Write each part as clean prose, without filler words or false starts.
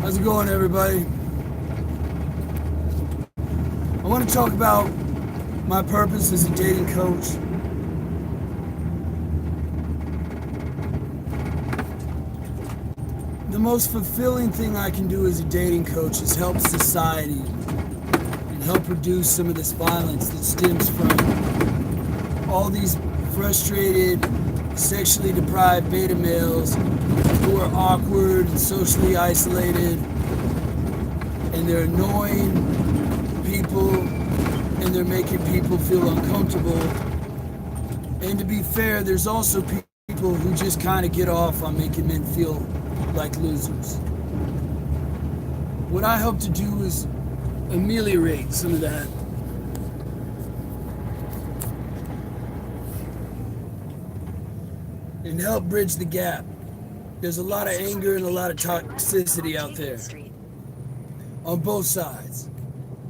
How's it going, everybody? I want to talk about my purpose as a dating coach. The most fulfilling thing I can do as a dating coach is help society and help reduce some of this violence that stems from all these frustrated, sexually deprived beta males who are awkward and socially isolated, and they're annoying people, and they're making people feel uncomfortable. And to be fair, there's also people who just kind of get off on making men feel like losers. What I hope to do is ameliorate some of that. And help bridge the gap. There's a lot of anger and a lot of toxicity out there. On both sides.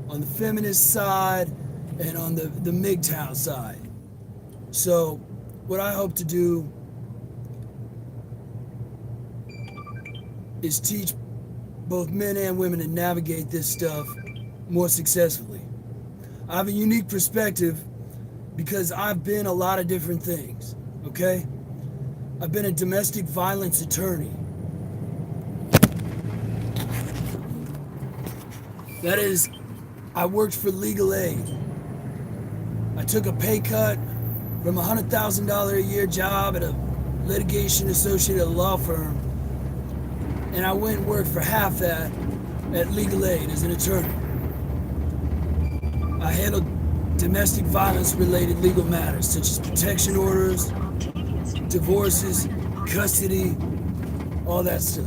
On the feminist side and on the MGTOW side. So, what I hope to do is teach both men and women to navigate this stuff more successfully. I have a unique perspective because I've been a lot of different things, okay? I've been a domestic violence attorney. That is, I worked for legal aid. I took a pay cut from a $100,000 a year job at a litigation associated law firm, and I went and worked for half that at legal aid as an attorney. I handled domestic violence related legal matters such as protection orders, divorces, custody, all that stuff.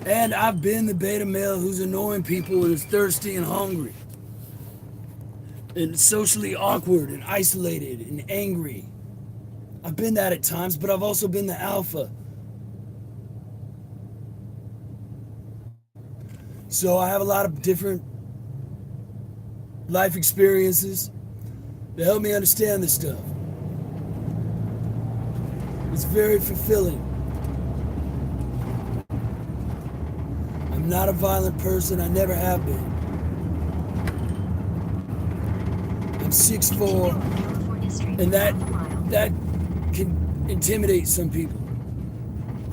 And I've been the beta male who's annoying people and is thirsty and hungry and socially awkward and isolated and angry. I've been that at times, but I've also been the alpha. So I have a lot of different life experiences that help me understand this stuff. It's very fulfilling. I'm not a violent person. I never have been. I'm 6'4", and that can intimidate some people.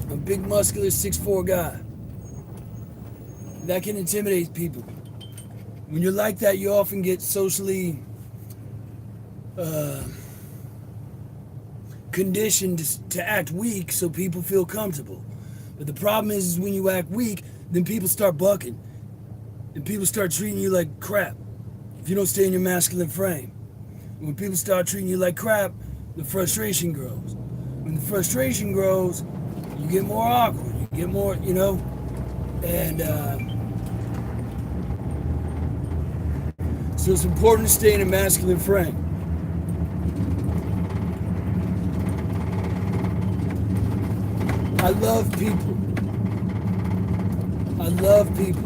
I'm a big, muscular, 6'4" guy. That can intimidate people. When you're like that, you often get socially conditioned to act weak so people feel comfortable. But the problem is when you act weak, then people start bucking. And people start treating you like crap if you don't stay in your masculine frame. When people start treating you like crap, the frustration grows. When the frustration grows, you get more awkward. You get more, and so it's important to stay in a masculine frame. I love people. I love people.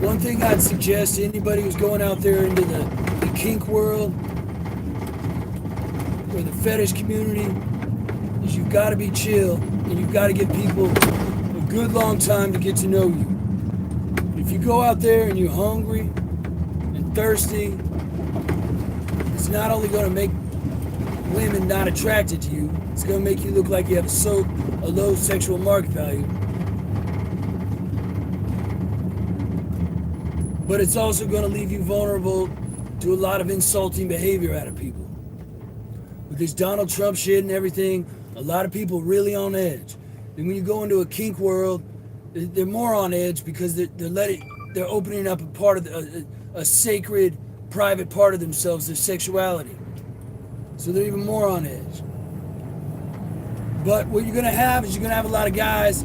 One thing I'd suggest to anybody who's going out there into the kink world or the fetish community is you've got to be chill and you've got to give people a good long time to get to know you. If you go out there and you're hungry and thirsty, it's not only going to make women not attracted to you, it's going to make you look like you have a low sexual market value. But it's also going to leave you vulnerable to a lot of insulting behavior out of people. With this Donald Trump shit and everything, a lot of people really on edge. And when you go into a kink world, they're more on edge because they're opening up a part of a sacred, private part of themselves, their sexuality. So they're even more on edge. But what you're going to have is you're going to have a lot of guys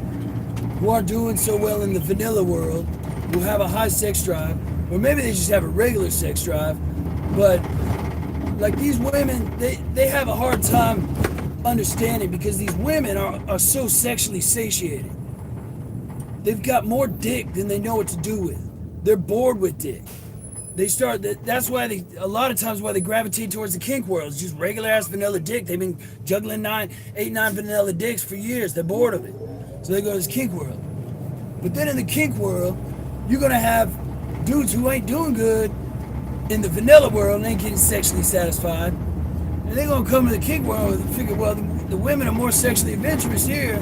who aren't doing so well in the vanilla world, who have a high sex drive, or maybe they just have a regular sex drive, but like these women, they have a hard time understanding because these women are so sexually satiated. they've got more dick than they know what to do with. They're bored with dick. That's why a lot of times why they gravitate towards the kink world. It's just regular ass vanilla dick. They've been juggling 8, 9 vanilla dicks for years. They're bored of it. So they go to this kink world. But then in the kink world, you're gonna have dudes who ain't doing good in the vanilla world and ain't getting sexually satisfied. And they're gonna come to the kink world and figure, well, the women are more sexually adventurous here.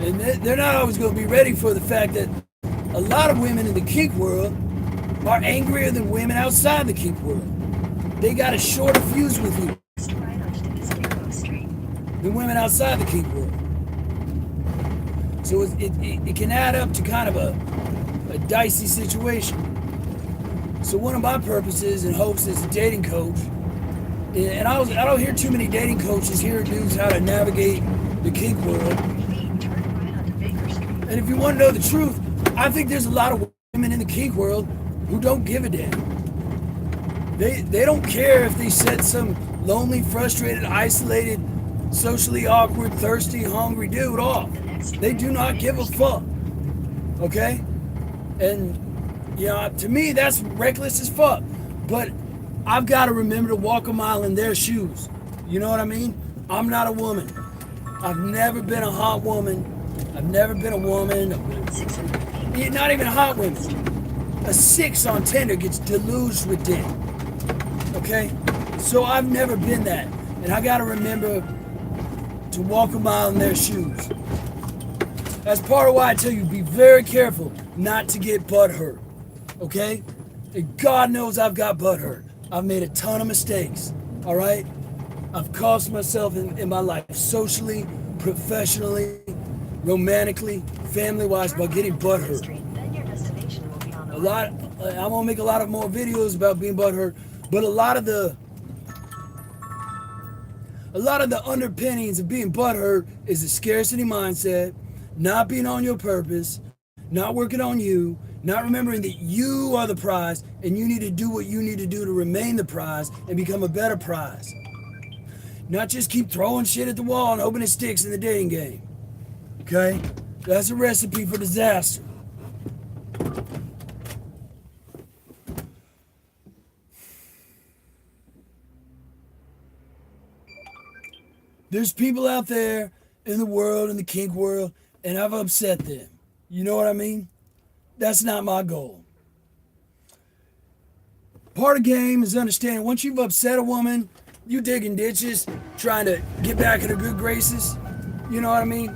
And they're not always going to be ready for the fact that a lot of women in the kink world are angrier than women outside the kink world. They got a shorter fuse with you than women outside the kink world. So it can add up to kind of a dicey situation. So one of my purposes and hopes as a dating coach, and I don't hear too many dating coaches here dudes how to navigate the kink world. And if you want to know the truth, I think there's a lot of women in the kink world who don't give a damn. They don't care if they set some lonely, frustrated, isolated, socially awkward, thirsty, hungry dude off. They do not give a fuck. Okay? And, you know, to me, that's reckless as fuck. But I've got to remember to walk a mile in their shoes. You know what I mean? I'm not a woman. I've never been a hot woman. I've never been a woman, not even a hot woman. A 6 on Tinder gets deluged with dick. Okay? So I've never been that. And I gotta remember to walk a mile in their shoes. That's part of why I tell you, be very careful not to get butt hurt. Okay? And God knows I've got butt hurt. I've made a ton of mistakes. Alright? I've cost myself in my life socially, professionally, romantically, family-wise, by getting butthurt. I'm gonna make a lot of more videos about being butthurt, but a lot of the underpinnings of being butthurt is a scarcity mindset, not being on your purpose, not working on you, not remembering that you are the prize and you need to do what you need to do to remain the prize and become a better prize. Not just keep throwing shit at the wall and hoping it sticks in the dating game. Okay? That's a recipe for disaster. There's people out there in the world, in the kink world, and I've upset them. You know what I mean? That's not my goal. Part of the game is understanding once you've upset a woman, you digging ditches, trying to get back in her good graces. You know what I mean?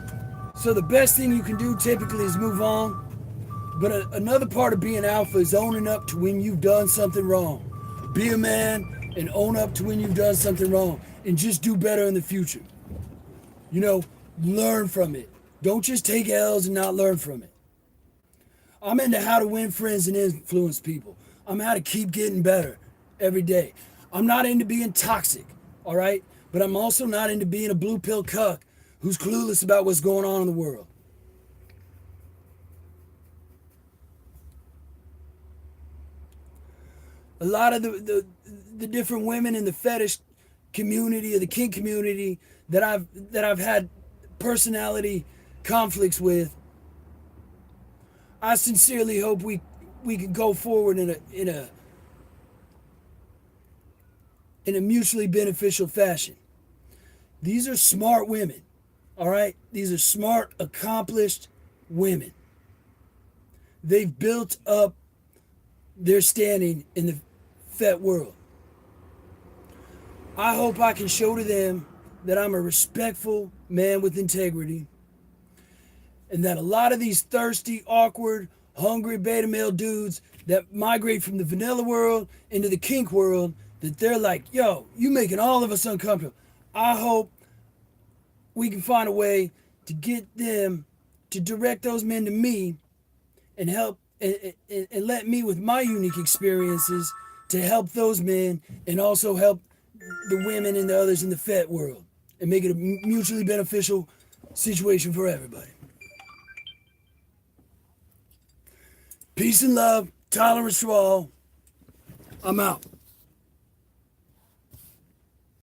So the best thing you can do typically is move on. But another part of being alpha is owning up to when you've done something wrong. Be a man and own up to when you've done something wrong. And just do better in the future. You know, learn from it. Don't just take L's and not learn from it. I'm into how to win friends and influence people. I'm how to keep getting better every day. I'm not into being toxic, all right? But I'm also not into being a blue pill cuck who's clueless about what's going on in the world. A lot of the different women in the fetish community or the kink community that I've had personality conflicts with, I sincerely hope we can go forward in a mutually beneficial fashion. These are smart women, all right? These are smart, accomplished women. They've built up their standing in the fet world. I hope I can show to them that I'm a respectful man with integrity, and that a lot of these thirsty, awkward, hungry beta male dudes that migrate from the vanilla world into the kink world, that they're like, yo, you making all of us uncomfortable. I hope we can find a way to get them to direct those men to me and help and let me with my unique experiences to help those men and also help the women and the others in the fet world and make it a mutually beneficial situation for everybody. Peace and love, tolerance for all. I'm out.